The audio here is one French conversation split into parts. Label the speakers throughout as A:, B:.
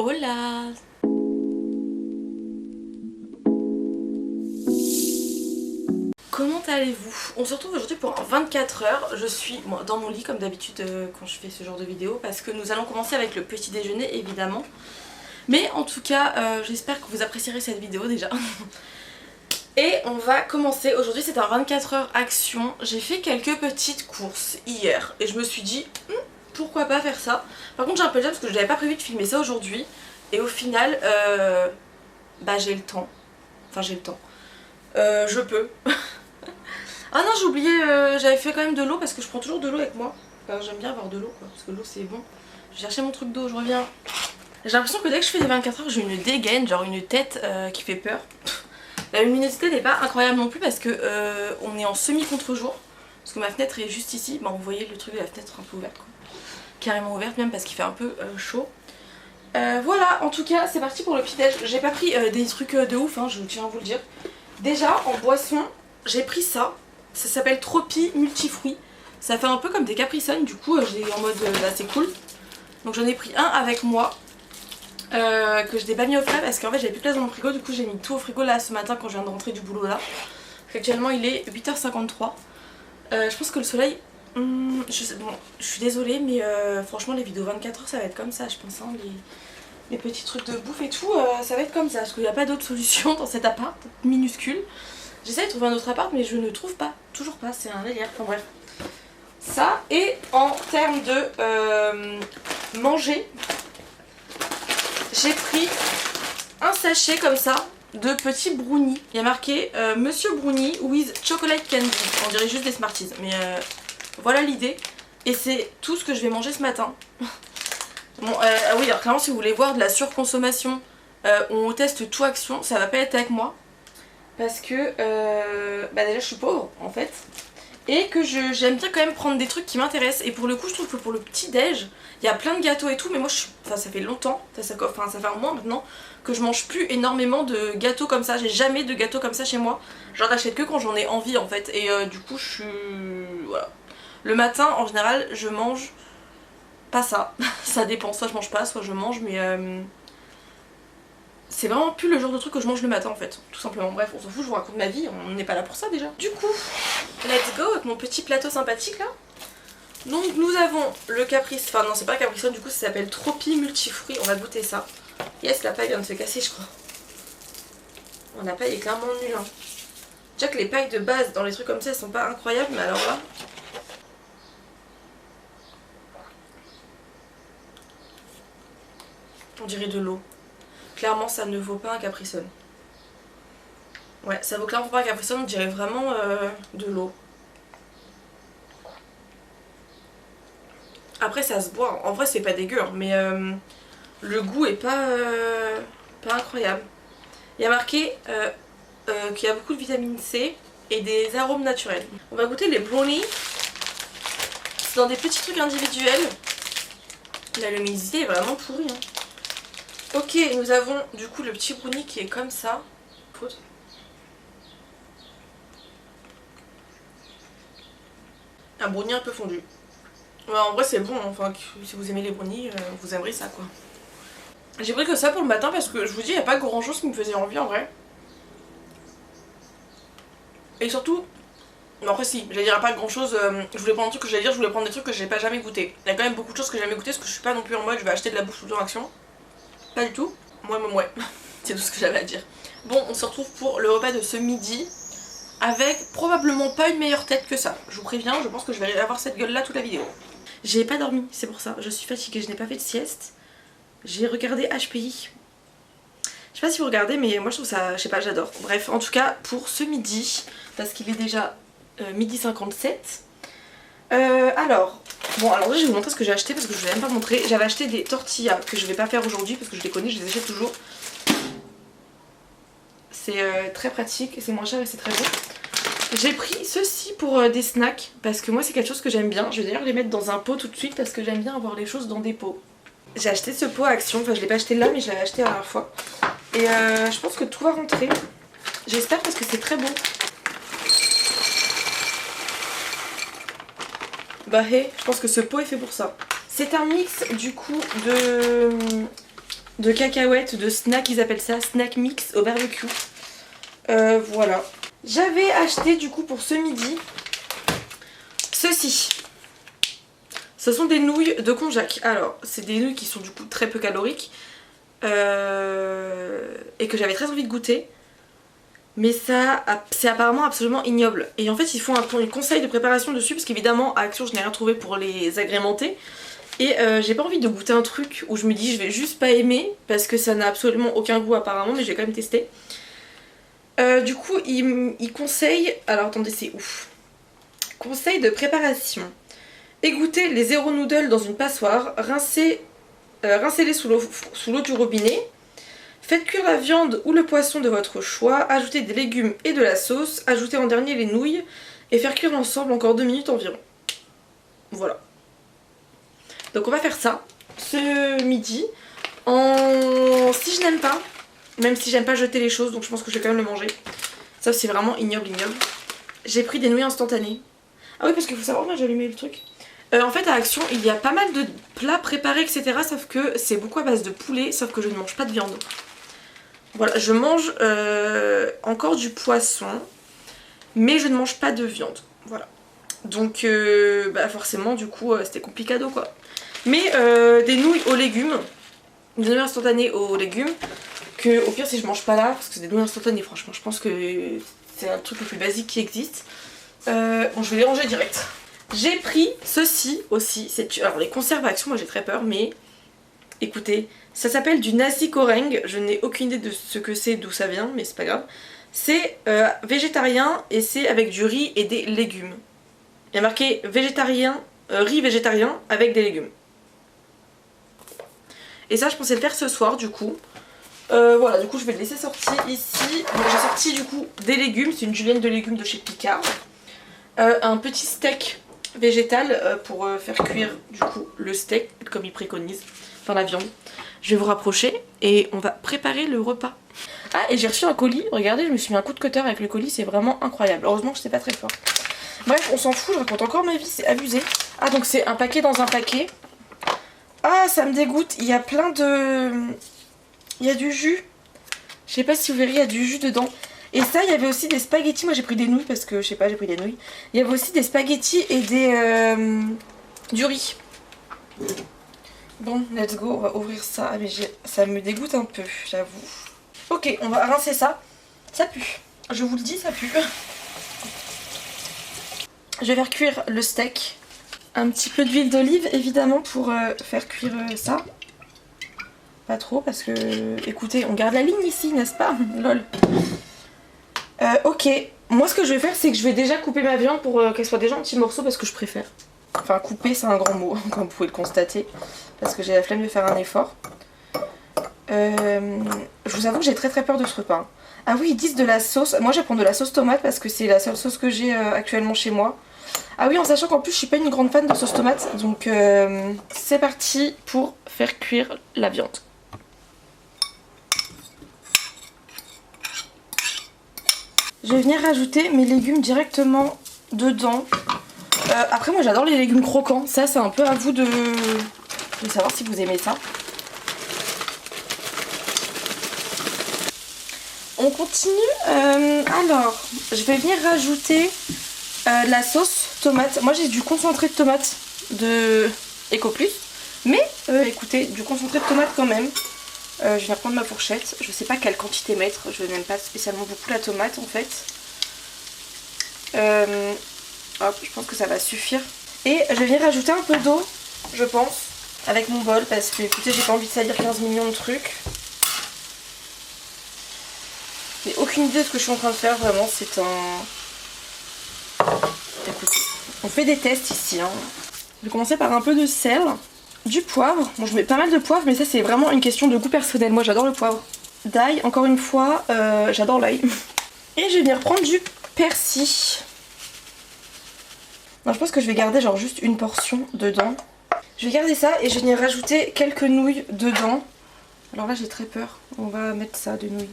A: Hola! Comment allez-vous? On se retrouve aujourd'hui pour un 24 heures. Je suis dans mon lit comme d'habitude quand je fais ce genre de vidéo parce que nous allons commencer avec le petit déjeuner évidemment. Mais en tout cas j'espère que vous apprécierez cette vidéo déjà. Et on va commencer. Aujourd'hui c'est un 24 heures action. J'ai fait quelques petites courses hier et je me suis dit pourquoi pas faire ça. Par contre j'ai un peu le temps parce que je n'avais pas prévu de filmer ça aujourd'hui. Et au final j'ai le temps. Enfin j'ai le temps. Je peux. Ah non j'ai oublié, j'avais fait quand même de l'eau parce que je prends toujours de l'eau avec moi. Enfin, j'aime bien avoir de l'eau quoi, parce que l'eau c'est bon. Je vais chercher mon truc d'eau, je reviens. J'ai l'impression que dès que je fais des 24 heures j'ai une dégaine, genre une tête qui fait peur. La luminosité n'est pas incroyable non plus parce que on est en semi-contre-jour. Parce que ma fenêtre est juste ici, vous voyez le truc de la fenêtre un peu ouverte quoi. Carrément ouverte même parce qu'il fait un peu chaud. Voilà, en tout cas c'est parti pour le petit déj. J'ai pas pris des trucs de ouf, hein, je tiens à vous le dire. Déjà en boisson j'ai pris ça. Ça s'appelle Tropi Multifruits. Ça fait un peu comme des Capri Sun, du coup j'ai en mode c'est cool. Donc j'en ai pris un avec moi que je n'ai pas mis au frais parce qu'en fait j'avais plus de place dans mon frigo. Du coup j'ai mis tout au frigo là ce matin quand je viens de rentrer du boulot là. Actuellement il est 8h53. Je pense que le soleil... je suis désolée mais franchement les vidéos 24 heures ça va être comme ça je pense. Hein, les petits trucs de bouffe et tout ça va être comme ça. Parce qu'il n'y a pas d'autre solution dans cet appart minuscule. J'essaie de trouver un autre appart mais je ne trouve pas, toujours pas, c'est un délire, enfin bref. Ça, et en termes de manger, j'ai pris un sachet comme ça de petits brownies. Il y a marqué Monsieur Brownie with Chocolate Candy. On dirait juste des Smarties, mais voilà l'idée. Et c'est tout ce que je vais manger ce matin. Bon, oui, alors clairement si vous voulez voir de la surconsommation, on teste tout action, ça va pas être avec moi. Parce que déjà je suis pauvre en fait. Et que j'aime bien quand même prendre des trucs qui m'intéressent. Et pour le coup je trouve que pour le petit déj il y a plein de gâteaux et tout. Mais moi ça fait longtemps, ça fait un mois maintenant que je mange plus énormément de gâteaux comme ça. J'ai jamais de gâteaux comme ça chez moi. J'en achète que quand j'en ai envie en fait. Et du coup je suis... voilà. Le matin en général je mange pas ça. Ça dépend, soit je mange pas, soit je mange mais... c'est vraiment plus le genre de truc que je mange le matin en fait, tout simplement. Bref, on s'en fout, je vous raconte ma vie, on n'est pas là pour ça déjà. Du coup, let's go avec mon petit plateau sympathique là. Donc nous avons le caprice, enfin non c'est pas Capri Sun, du coup ça s'appelle Tropi Multifruits, on va goûter ça. Yes, la paille vient de se casser je crois. Oh, la paille est clairement nulle hein. Déjà que les pailles de base dans les trucs comme ça elles sont pas incroyables, mais alors là... on dirait de l'eau. Clairement ça ne vaut pas un Capri Sun. Ouais, ça vaut clairement pas un Capri Sun, on dirait vraiment de l'eau. Après ça se boit, en vrai c'est pas dégueu, hein, mais le goût est pas incroyable. Il y a marqué qu'il y a beaucoup de vitamine C et des arômes naturels. On va goûter les brownies. C'est dans des petits trucs individuels. La luminosité est vraiment pourrie. Hein. Ok, nous avons du coup le petit brownie qui est comme ça. Un brownie un peu fondu. Ouais, en vrai c'est bon, enfin si vous aimez les brownies, vous aimerez ça quoi. J'ai pris que ça pour le matin parce que je vous dis, il n'y a pas grand chose qui me faisait envie en vrai. Et surtout, non après si, j'allais dire pas grand chose, je voulais prendre un truc que j'allais dire, je voulais prendre des trucs que j'ai pas jamais goûté. Il y a quand même beaucoup de choses que j'ai jamais goûté parce que je suis pas non plus en mode je vais acheter de la bouffe tout le temps en action. Pas du tout. Ouais. C'est tout ce que j'avais à dire. Bon, on se retrouve pour le repas de ce midi avec probablement pas une meilleure tête que ça. Je vous préviens, je pense que je vais avoir cette gueule là toute la vidéo. J'ai pas dormi, c'est pour ça. Je suis fatiguée, je n'ai pas fait de sieste. J'ai regardé HPI. Je sais pas si vous regardez, mais moi je trouve ça, je sais pas, j'adore. Bref, en tout cas, pour ce midi, parce qu'il est déjà midi 57. Alors là je vais vous montrer ce que j'ai acheté parce que je vous ai même pas montré. J'avais acheté des tortillas que je vais pas faire aujourd'hui parce que je les connais, je les achète toujours. C'est très pratique, c'est moins cher et c'est très bon. J'ai pris ceci pour des snacks parce que moi c'est quelque chose que j'aime bien. Je vais d'ailleurs les mettre dans un pot tout de suite parce que j'aime bien avoir les choses dans des pots. J'ai acheté ce pot à Action, enfin je l'ai pas acheté là mais je l'avais acheté la dernière fois. Et je pense que tout va rentrer. J'espère parce que c'est très bon. Je pense que ce pot est fait pour ça. C'est un mix du coup de de cacahuètes, de snack, ils appellent ça, snack mix au barbecue. Voilà. J'avais acheté du coup pour ce midi ceci. Ce sont des nouilles de konjac. Alors, c'est des nouilles qui sont du coup très peu caloriques et que j'avais très envie de goûter. Mais ça, c'est apparemment absolument ignoble. Et en fait, ils font un conseil de préparation dessus parce qu'évidemment, à Action, je n'ai rien trouvé pour les agrémenter. Et j'ai pas envie de goûter un truc où je me dis je vais juste pas aimer parce que ça n'a absolument aucun goût apparemment, mais j'ai quand même testé. Du coup, il conseille... Alors attendez, c'est ouf. Conseil de préparation. Égouttez les zéro noodles dans une passoire, rincez-les sous l'eau du robinet. Faites cuire la viande ou le poisson de votre choix, ajoutez des légumes et de la sauce, ajoutez en dernier les nouilles et faire cuire l'ensemble encore 2 minutes environ. Voilà. Donc on va faire ça ce midi. Si je n'aime pas, même si j'aime pas jeter les choses, donc je pense que je vais quand même le manger. Ça c'est vraiment ignoble. J'ai pris des nouilles instantanées. Ah oui, parce qu'il faut savoir, là j'ai allumé le truc. En fait à Action il y a pas mal de plats préparés etc, sauf que c'est beaucoup à base de poulet, sauf que je ne mange pas de viande. Voilà, je mange encore du poisson, mais je ne mange pas de viande. Voilà. Donc forcément du coup c'était complicado quoi. Mais des nouilles aux légumes, des nouilles instantanées aux légumes, que au pire si je mange pas là, parce que c'est des nouilles instantanées franchement, je pense que c'est un truc le plus basique qui existe. Bon je vais les ranger direct. J'ai pris ceci aussi, alors les conserves à Action moi j'ai très peur mais écoutez, ça s'appelle du nasi goreng, je n'ai aucune idée de ce que c'est, d'où ça vient mais c'est pas grave. C'est végétarien et c'est avec du riz et des légumes. Il y a marqué végétarien, riz végétarien avec des légumes. Et ça je pensais le faire ce soir du coup. Voilà, du coup je vais le laisser sortir ici. J'ai sorti du coup des légumes, c'est une julienne de légumes de chez Picard. Un petit steak végétal pour faire cuire du coup le steak comme il préconise, enfin la viande. Je vais vous rapprocher et on va préparer le repas. Ah et j'ai reçu un colis, regardez je me suis mis un coup de cutter avec le colis, c'est vraiment incroyable. Heureusement que je sais pas très fort. Bref on s'en fout, je raconte encore ma vie, c'est abusé. Ah donc c'est un paquet dans un paquet. Ah ça me dégoûte, il y a plein de... Il y a du jus. Je sais pas si vous verrez, il y a du jus dedans. Et ça, il y avait aussi des spaghettis. Moi j'ai pris des nouilles parce que je sais pas, j'ai pris des nouilles. Il y avait aussi des spaghettis et du riz. Bon, let's go, on va ouvrir ça. Ah, mais ça me dégoûte un peu, j'avoue. Ok, on va rincer ça. Ça pue. Je vous le dis, ça pue. Je vais faire cuire le steak. Un petit peu d'huile d'olive évidemment pour faire cuire ça. Pas trop parce que, écoutez, on garde la ligne ici, n'est-ce pas? Lol. Ok, moi ce que je vais faire c'est que je vais déjà couper ma viande pour qu'elle soit déjà en petits morceaux parce que je préfère. Enfin couper c'est un grand mot comme vous pouvez le constater parce que j'ai la flemme de faire un effort. Je vous avoue que j'ai très peur de ce repas. Ah oui ils disent de la sauce, moi je vais prendre de la sauce tomate parce que c'est la seule sauce que j'ai actuellement chez moi. Ah oui en sachant qu'en plus je suis pas une grande fan de sauce tomate donc c'est parti pour faire cuire la viande. Je vais venir rajouter mes légumes directement dedans. Après moi j'adore les légumes croquants. Ça c'est un peu à vous de savoir si vous aimez ça. On continue. Alors je vais venir rajouter la sauce tomate. Moi j'ai du concentré de tomate de Ecoplus. Mais écoutez, du concentré de tomate quand même. Je vais venir prendre ma fourchette, je sais pas quelle quantité mettre, je n'aime pas spécialement beaucoup la tomate en fait. Hop, je pense que ça va suffire. Et je vais venir rajouter un peu d'eau, je pense, avec mon bol parce que écoutez j'ai pas envie de salir 15 millions de trucs. J'ai aucune idée de ce que je suis en train de faire, vraiment c'est un... Écoutez, on fait des tests ici. Hein. Je vais commencer par un peu de sel. Du poivre, bon je mets pas mal de poivre mais ça c'est vraiment une question de goût personnel, moi j'adore le poivre. D'ail, encore une fois, j'adore l'ail. Et je vais venir prendre du persil. Non je pense que je vais garder genre juste une portion dedans. Je vais garder ça et je vais venir rajouter quelques nouilles dedans. Alors là j'ai très peur, on va mettre ça de nouilles.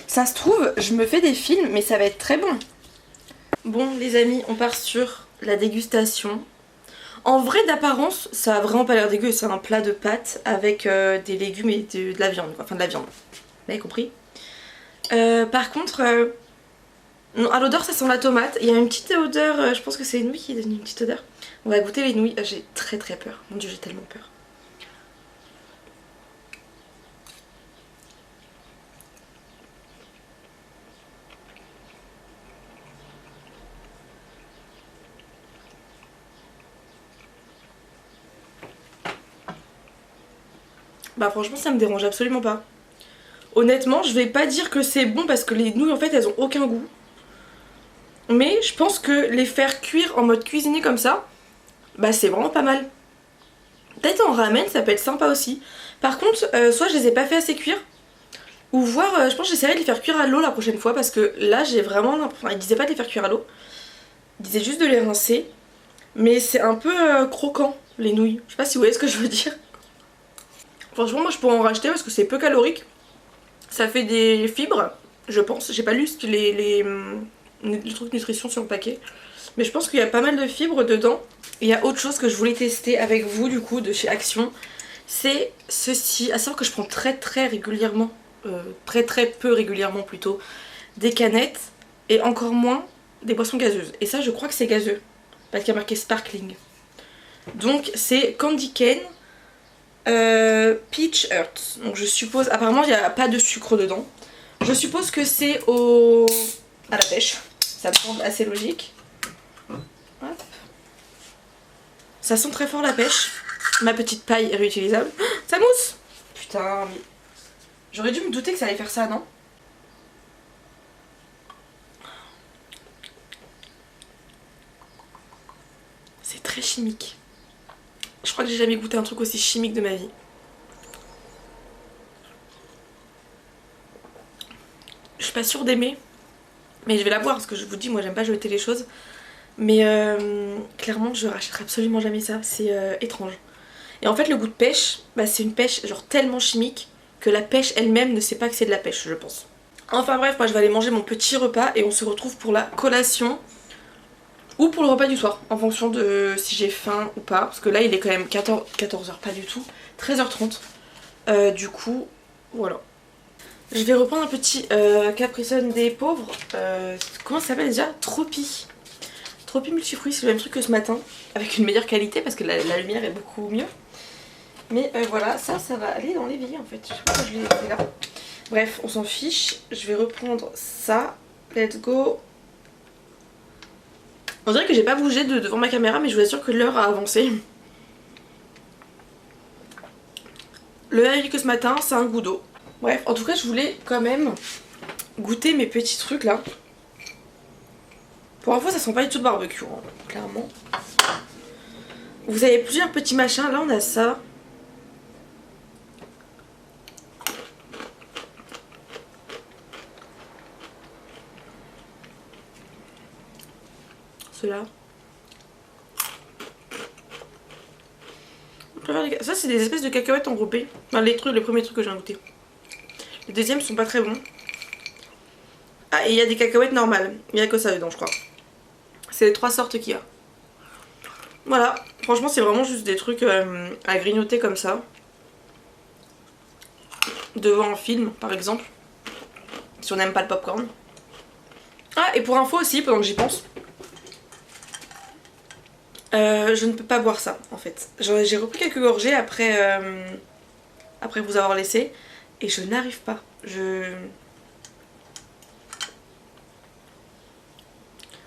A: Ça se trouve, je me fais des films mais ça va être très bon. Bon les amis, on part sur la dégustation. En vrai d'apparence ça a vraiment pas l'air dégueu, c'est un plat de pâtes avec des légumes et de la viande, enfin de la viande, vous avez compris. Par contre, non, à l'odeur ça sent la tomate, il y a une petite odeur, je pense que c'est les nouilles qui donnent une petite odeur. On va goûter les nouilles, j'ai très peur, mon dieu j'ai tellement peur. Bah franchement ça me dérange absolument pas. Honnêtement je vais pas dire que c'est bon parce que les nouilles en fait elles ont aucun goût. Mais je pense que les faire cuire en mode cuisiné comme ça, bah c'est vraiment pas mal. Peut-être en ramen ça peut être sympa aussi. Par contre soit je les ai pas fait assez cuire, ou voir, je pense que j'essaierai de les faire cuire à l'eau la prochaine fois parce que là j'ai vraiment l'impression, enfin ils disaient pas de les faire cuire à l'eau, ils disaient juste de les rincer. Mais c'est un peu croquant les nouilles, je sais pas si vous voyez ce que je veux dire. Franchement moi je pourrais en racheter parce que c'est peu calorique. Ça fait des fibres, je pense. J'ai pas lu les trucs nutrition sur le paquet. Mais je pense qu'il y a pas mal de fibres dedans. Et il y a autre chose que je voulais tester avec vous du coup de chez Action. C'est ceci, à savoir que je prends très régulièrement, très peu régulièrement plutôt, des canettes et encore moins des boissons gazeuses. Et ça je crois que c'est gazeux parce qu'il y a marqué sparkling. Donc c'est Candy Cane Peach Earth. Donc je suppose, apparemment il n'y a pas de sucre dedans. Je suppose que c'est à la pêche. Ça me semble assez logique. Hop. Ça sent très fort la pêche. Ma petite paille est réutilisable. Oh, ça mousse. Putain mais... J'aurais dû me douter que ça allait faire ça, non? C'est très chimique. Je crois que j'ai jamais goûté un truc aussi chimique de ma vie. Je suis pas sûre d'aimer, mais je vais la boire parce que je vous dis, moi j'aime pas jeter les choses. Mais clairement je rachèterai absolument jamais ça, c'est étrange. Et en fait le goût de pêche, bah, c'est une pêche genre tellement chimique que la pêche elle-même ne sait pas que c'est de la pêche je pense. Enfin bref, moi je vais aller manger mon petit repas et on se retrouve pour la collation. Ou pour le repas du soir, en fonction de si j'ai faim ou pas. Parce que là il est quand même 14h, pas du tout, 13h30. Du coup, voilà. Je vais reprendre un petit Capri Sun des pauvres. Comment ça s'appelle déjà? Tropi. Tropi multifruits, c'est le même truc que ce matin. Avec une meilleure qualité parce que la lumière est beaucoup mieux. Mais voilà, ça va aller dans l'évier en fait. Je sais pas pourquoi je l'ai laissé là. Bref, on s'en fiche. Je vais reprendre ça. Let's go. On dirait que j'ai pas bougé devant ma caméra, mais je vous assure que l'heure a avancé. Le même avis que ce matin, c'est un goût d'eau. Bref, en tout cas, je voulais quand même goûter mes petits trucs là. Pour info, ça sent pas du tout de barbecue, hein, clairement. Vous avez plusieurs petits machins. Là, on a ça. Ceux-là. Ça, c'est des espèces de cacahuètes engroupées. Enfin, les premiers trucs que j'ai goûté. Les deuxièmes sont pas très bons. Ah, et il y a des cacahuètes normales. Il n'y a que ça dedans, je crois. C'est les 3 sortes qu'il y a. Voilà, franchement, c'est vraiment juste des trucs à grignoter comme ça. Devant un film, par exemple. Si on n'aime pas le popcorn. Ah, et pour info aussi, pendant que j'y pense. Je ne peux pas boire ça, en fait. J'ai repris quelques gorgées après vous avoir laissé. Et je n'arrive pas.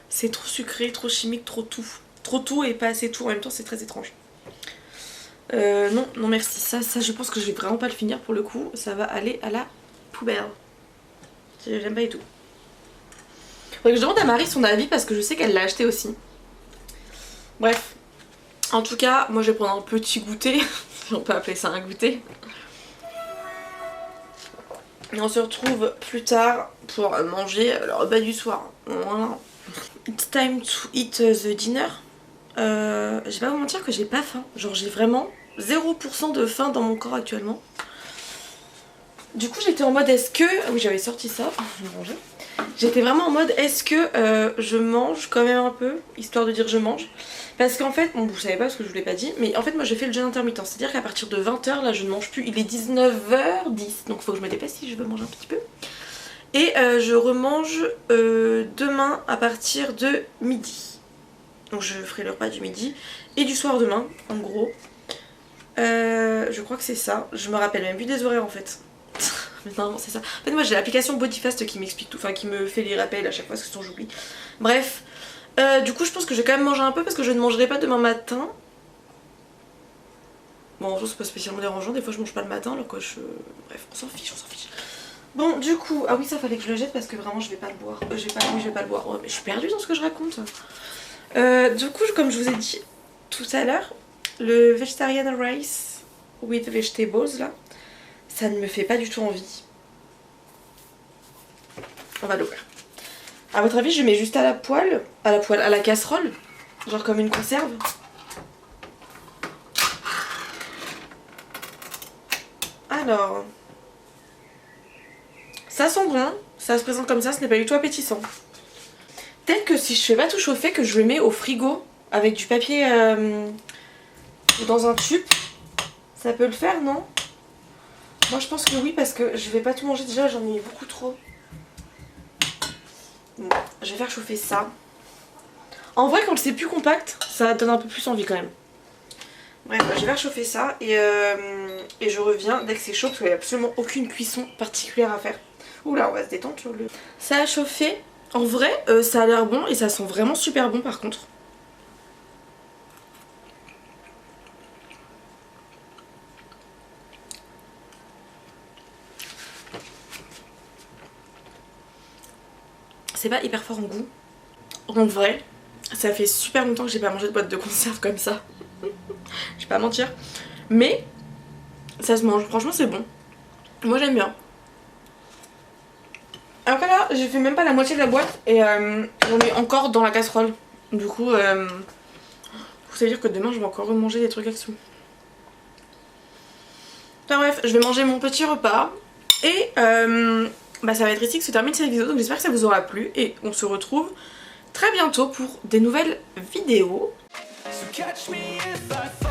A: C'est trop sucré, trop chimique, trop tout. Trop tout et pas assez tout en même temps, c'est très étrange. Non, non merci. Ça je pense que je vais vraiment pas le finir pour le coup. Ça va aller à la poubelle. J'aime pas du tout. Faudrait que je demande à Marie son avis parce que je sais qu'elle l'a acheté aussi. Bref. En tout cas, moi je vais prendre un petit goûter. Si on peut appeler ça un goûter. Et on se retrouve plus tard pour manger le repas du soir. Voilà. It's time to eat the dinner. Je vais pas vous mentir que j'ai pas faim. Genre j'ai vraiment 0% de faim dans mon corps actuellement. Du coup j'étais en mode est-ce que... Ah oui j'avais sorti ça, je vais ranger. J'étais vraiment en mode est-ce que je mange quand même un peu, histoire de dire je mange. Parce qu'en fait, bon vous savez pas parce que je vous l'ai pas dit, mais en fait moi j'ai fait le jeûne intermittent. C'est à dire qu'à partir de 20h là je ne mange plus, il est 19h10. Donc faut que je me dépêche si je veux manger un petit peu. Et je remange demain à partir de midi. Donc je ferai le repas du midi et du soir demain en gros. Je crois que c'est ça, je me rappelle même plus des horaires en fait. Mais non c'est ça. En fait moi j'ai l'application Bodyfast qui m'explique tout, enfin qui me fait les rappels à chaque fois parce que sinon j'oublie. Bref, du coup je pense que je vais quand même manger un peu parce que je ne mangerai pas demain matin. Bon en fait c'est pas spécialement dérangeant, des fois je mange pas le matin alors que je... Bref on s'en fiche, on s'en fiche. Bon du coup, ah oui ça fallait que je le jette parce que vraiment je vais pas le boire. Oui je vais pas le boire, oh, mais je suis perdue dans ce que je raconte. Du coup comme je vous ai dit tout à l'heure, le vegetarian rice with vegetables là, ça ne me fait pas du tout envie. On va l'ouvrir. À votre avis je mets juste à la casserole, genre comme une conserve. Alors, ça sent bon, ça se présente comme ça, ce n'est pas du tout appétissant. Peut-être que si je fais pas tout chauffer, que je le mets au frigo avec du papier dans un tube, ça peut le faire, non? Moi je pense que oui parce que je vais pas tout manger déjà, j'en ai beaucoup trop. Bon, je vais faire chauffer ça. En vrai quand c'est plus compact, ça donne un peu plus envie quand même. Bref, je vais faire chauffer ça et je reviens dès que c'est chaud parce qu'il n'y a absolument aucune cuisson particulière à faire. Oula, on va se détendre sur le... Ça a chauffé. En vrai, ça a l'air bon et ça sent vraiment super bon par contre. C'est pas hyper fort en goût. En vrai, ça fait super longtemps que j'ai pas mangé de boîte de conserve comme ça. Je vais pas mentir. Mais ça se mange, franchement c'est bon. Moi j'aime bien. Après là, j'ai fait même pas la moitié de la boîte et j'en ai encore dans la casserole. Du coup, ça veut dire que demain je vais encore remanger des trucs avec ça. Enfin bref, je vais manger mon petit repas et ça va être ici que se termine cette vidéo. Donc j'espère que ça vous aura plu et on se retrouve très bientôt pour des nouvelles vidéos. So catch me if I